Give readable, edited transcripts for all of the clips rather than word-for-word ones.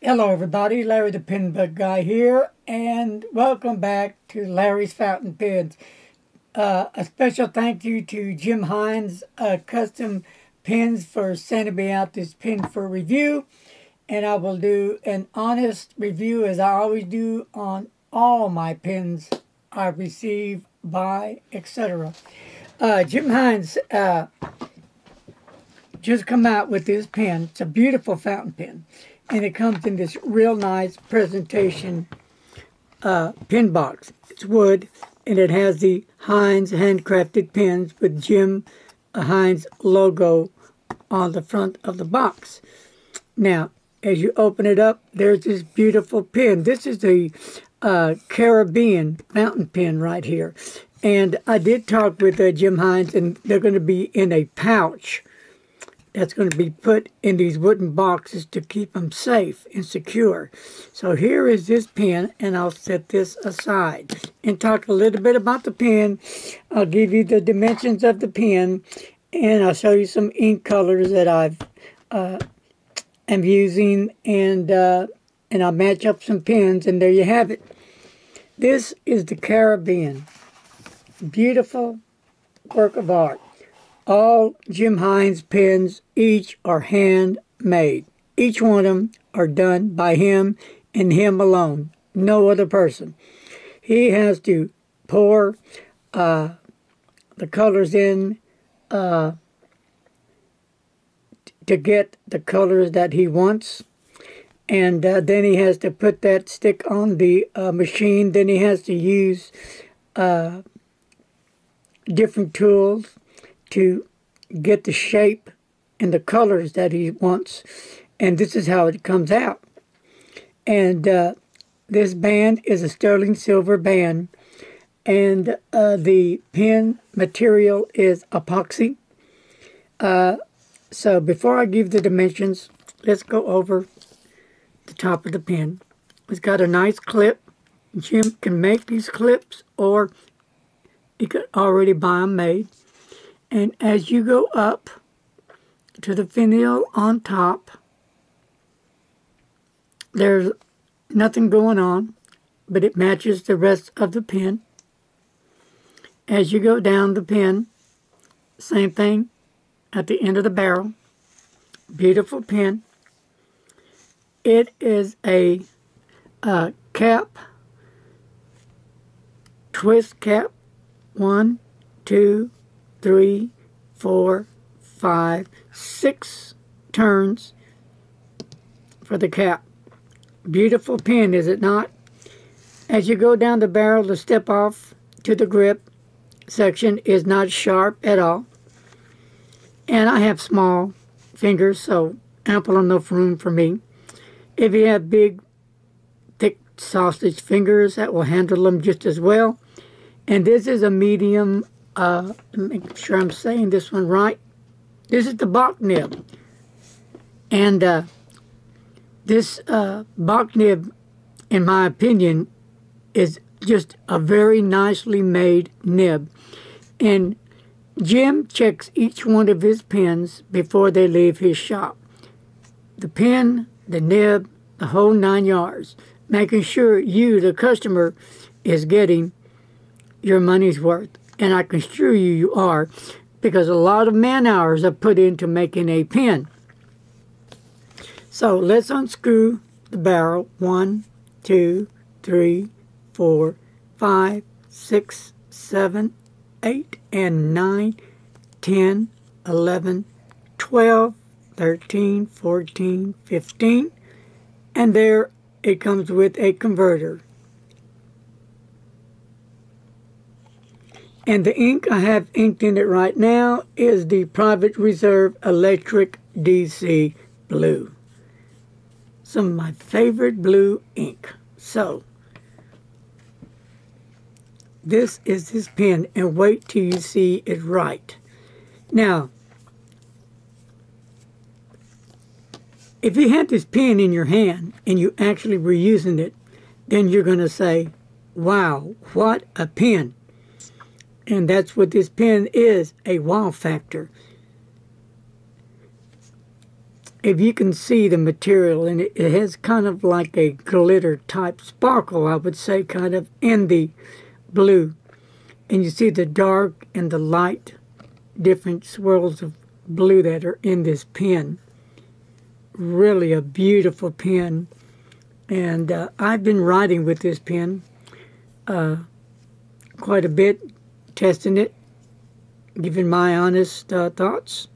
Hello everybody, Larry the Pen Bug Guy here, and welcome back to Larry's Fountain Pens. A special thank you to Jim Hines Custom Pens for sending me out this pen for review, and I will do an honest review as I always do on all my pens I receive, buy, etc. Jim Hines just come out with this pen. It's a beautiful fountain pen, and it comes in this real nice presentation pen box. It's wood, and it has the Hines handcrafted pens with Jim Hines logo on the front of the box. Now, as you open it up, there's this beautiful pen. This is the Caribbean fountain pen right here. And I did talk with Jim Hines, and they're going to be in a pouch that's going to be put in these wooden boxes to keep them safe and secure. So here is this pen, and I'll set this aside and talk a little bit about the pen. I'll give you the dimensions of the pen, and I'll show you some ink colors that I'm using, and I'll match up some pens, and there you have it. This is the Caribbean. Beautiful work of art. All Jim Hines pens, each are handmade. Each one of them are done by him and him alone. No other person. He has to pour the colors in to get the colors that he wants. And then he has to put that stick on the machine. Then he has to use different tools to get the shape and the colors that he wants, and this is how it comes out. And this band is a sterling silver band, and the pen material is epoxy. So before I give the dimensions, let's go over the top of the pen. It's got a nice clip. Jim can make these clips, or you could already buy them made. And as you go up to the finial on top, there's nothing going on, but it matches the rest of the pen. As you go down the pen, same thing at the end of the barrel. Beautiful pen. It is a cap, twist cap, 1, 2, 3, 4, 5, 6 turns for the cap. Beautiful pen, is it not? As you go down the barrel, the step off to the grip section is not sharp at all. And I have small fingers, so ample enough room for me. If you have big, thick sausage fingers, that will handle them just as well. And this is a medium. Make sure I'm saying this one right. This is the Bach nib. And this Bach nib, in my opinion, is just a very nicely made nib. And Jim checks each one of his pens before they leave his shop. The pen, the nib, the whole 9 yards. Making sure you, the customer, is getting your money's worth. And I can assure you, you are, because a lot of man hours are put into making a pen. So let's unscrew the barrel. 1, 2, 3, 4, 5, 6, 7, 8, and 9, 10, 11, 12, 13, 14, 15. And there it comes with a converter. And the ink I have inked in it right now is the Private Reserve Electric DC Blue. Some of my favorite blue ink. So, this is this pen, and wait till you see it right. Now, if you had this pen in your hand and you actually were using it, then you're going to say, wow, what a pen. And that's what this pen is, a wow factor. if you can see the material, and it has kind of like a glitter type sparkle, I would say, kind of in the blue. And you see the dark and the light, different swirls of blue that are in this pen. Really a beautiful pen. And I've been writing with this pen quite a bit, testing it, giving my honest thoughts.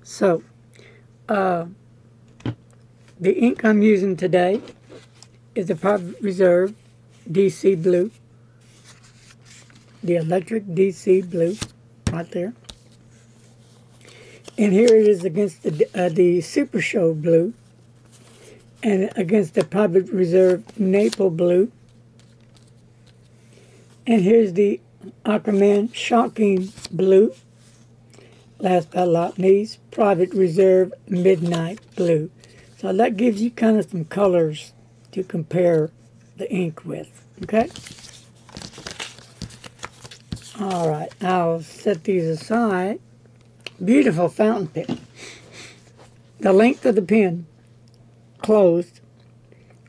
So, the ink I'm using today is the Private Reserve DC Blue. The electric DC Blue, right there. And here it is against the Super Show Blue, and against the Private Reserve Maple Blue. And here's the Aquaman Shocking Blue. Last but not least, Private Reserve Midnight Blue. So that gives you kind of some colors to compare the ink with, okay? All right, I'll set these aside. Beautiful fountain pen. The length of the pen, closed,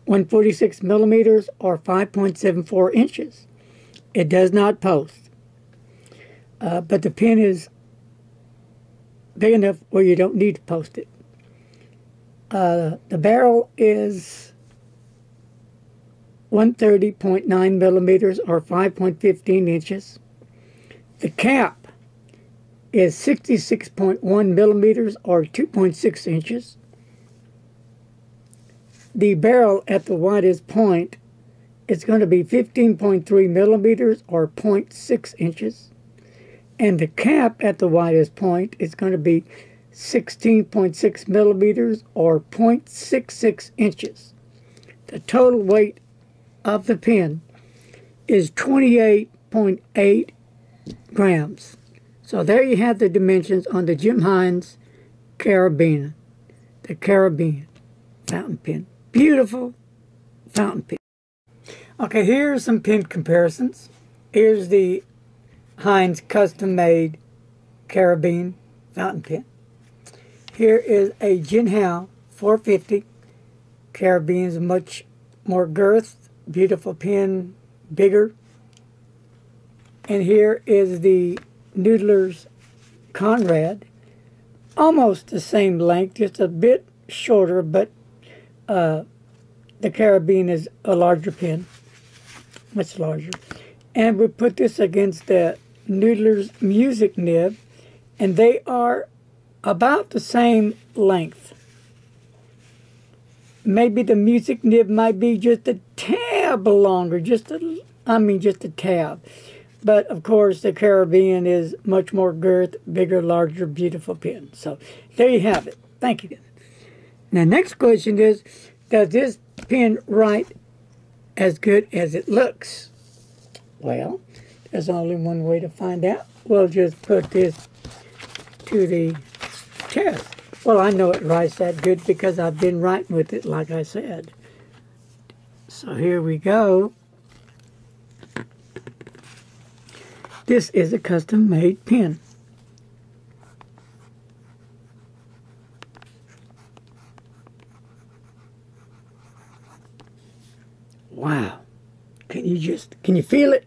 146 millimeters or 5.74 inches. It does not post. But the pen is big enough where you don't need to post it. The barrel is 130.9 millimeters or 5.15 inches. The cap is 66.1 millimeters or 2.6 inches. The barrel at the widest point is going to be 15.3 millimeters or 0.6 inches. And the cap at the widest point is going to be 16.6 millimeters or 0.66 inches. The total weight of the pen is 28.8 grams. So there you have the dimensions on the Jim Hines Carabiner, the Carabiner fountain pen. Beautiful fountain pen. Okay, here's some pen comparisons. Here's the Hines custom-made Carabiner fountain pen. Here is a Jinhao 450. Carabiner is much more girth, beautiful pen, bigger. And here is the Noodler's Conrad, almost the same length, just a bit shorter, but the Carabiner is a larger pen, much larger. And we put this against the Noodler's Music Nib, and they are about the same length. Maybe the Music Nib might be just a tab longer, just a tab. But, of course, the Carabiner is much more girth, bigger, larger, beautiful pen. So, there you have it. Thank you. Now, next question is, does this pen write as good as it looks? Well, there's only one way to find out. We'll just put this to the test. Well, I know it writes that good because I've been writing with it, like I said. So, here we go. This is a custom-made pen. Wow. Can you feel it?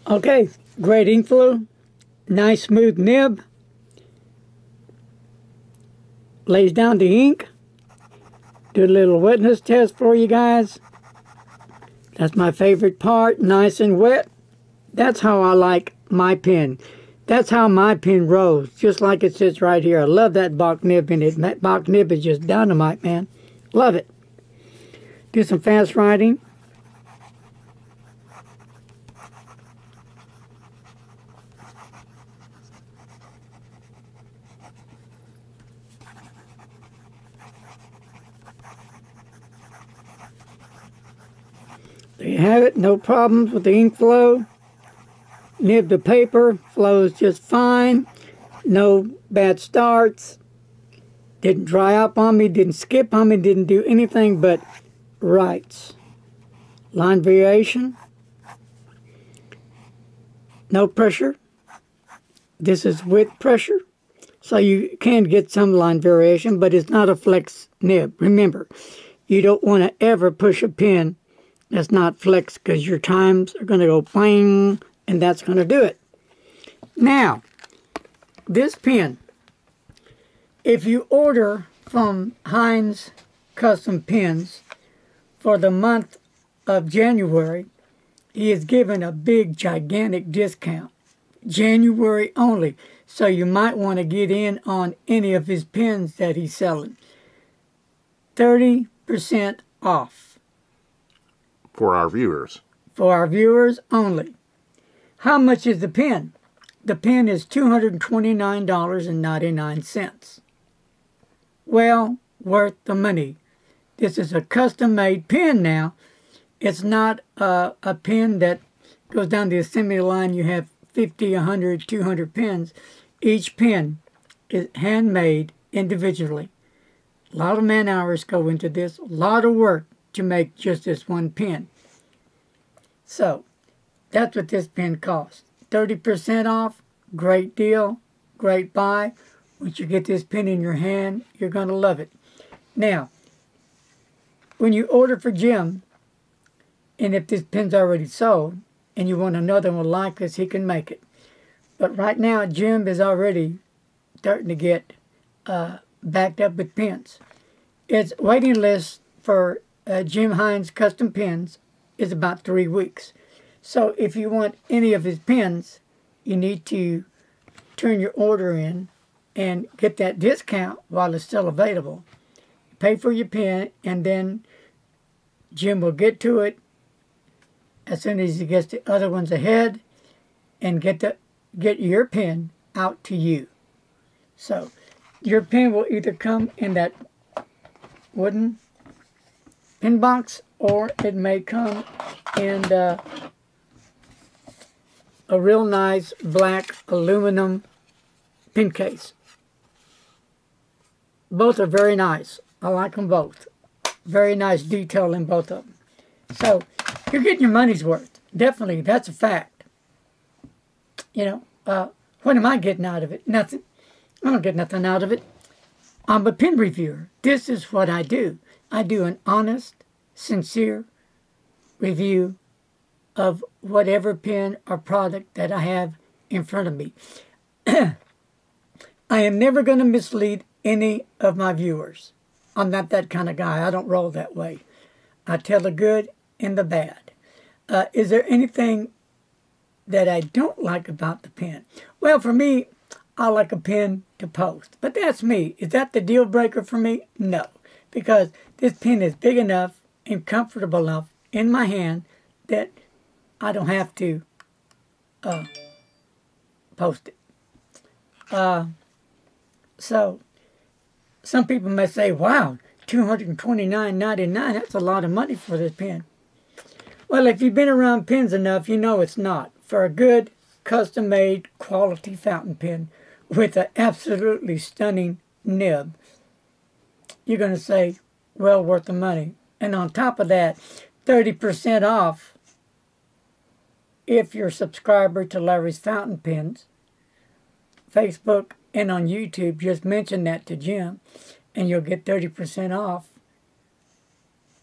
Okay, great ink flow, nice smooth nib, lays down the ink. Do a little wetness test for you guys. That's my favorite part, nice and wet. That's how I like my pen. That's how my pen rolls, just like it sits right here. I love that Bach nib in it. That Bach nib is just dynamite, man. Love it. Do some fast writing. have it. No problems with the ink flow. Nib to paper flows just fine. No bad starts. Didn't dry up on me. Didn't skip on me. Didn't do anything but writes. Line variation. No pressure. This is with pressure. So you can get some line variation, but it's not a flex nib. Remember, you don't want to ever push a pen that's not flex because your times are going to go bang, and that's going to do it. Now, this pen, if you order from Hinze Custom Pens for the month of January, he is giving a big, gigantic discount. January only. So you might want to get in on any of his pens that he's selling. 30% off. For our viewers. For our viewers only. How much is the pen? The pen is $229.99. Well, worth the money. This is a custom-made pen now. It's not a pen that goes down the assembly line. You have 50, 100, 200 pens. Each pen is handmade individually. A lot of man hours go into this. A lot of work to make just this one pen. So, that's what this pen costs. 30% off. Great deal. Great buy. Once you get this pen in your hand, you're going to love it. Now, when you order for Jim, and if this pen's already sold, and you want another one like this, he can make it. But right now, Jim is already starting to get backed up with pens. Its waiting list for Jim Hinze Custom Pens is about 3 weeks. So if you want any of his pens, you need to turn your order in and get that discount while it's still available. Pay for your pen, and then Jim will get to it as soon as he gets the other ones ahead and get your pen out to you. So your pen will either come in that wooden pen box, or it may come in a real nice black aluminum pen case. Both are very nice. I like them both. Very nice detail in both of them. So you're getting your money's worth. Definitely, that's a fact. You know, what am I getting out of it? Nothing. I don't get nothing out of it. I'm a pen reviewer. This is what I do. I do an honest, sincere review of whatever pen or product that I have in front of me. I am never going to mislead any of my viewers. I'm not that kind of guy. I don't roll that way. I tell the good and the bad. Is there anything that I don't like about the pen? Well, for me, I like a pen to post. But that's me. Is that the deal breaker for me? No. Because this pen is big enough and comfortable enough in my hand that I don't have to post it. So, some people may say, wow, $229.99, that's a lot of money for this pen. Well, if you've been around pens enough, you know it's not. For a good, custom-made, quality fountain pen with an absolutely stunning nib, you're going to say, well worth the money. And on top of that, 30% off if you're a subscriber to Larry's Fountain Pens, Facebook, and on YouTube. Just mention that to Jim, and you'll get 30% off.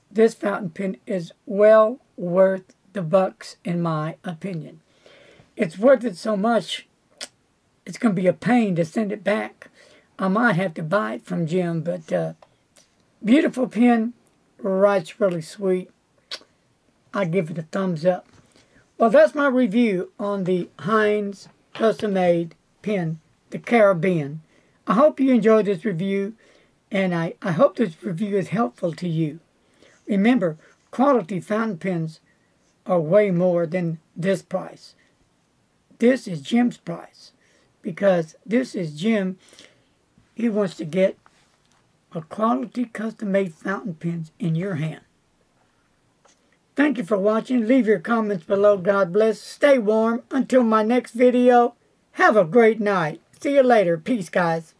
This fountain pen is well worth the bucks, in my opinion. It's worth it so much, it's going to be a pain to send it back. I might have to buy it from Jim, but beautiful pen, writes really sweet. I give it a thumbs up. Well, that's my review on the Hinze custom-made pen, the Caribbean. I hope you enjoyed this review, and I hope this review is helpful to you. Remember, quality fountain pens are way more than this price. This is Jim's price, because this is Jim. He wants to get a quality custom-made fountain pens in your hand. Thank you for watching. Leave your comments below. God bless. Stay warm. Until my next video, have a great night. See you later. Peace, guys.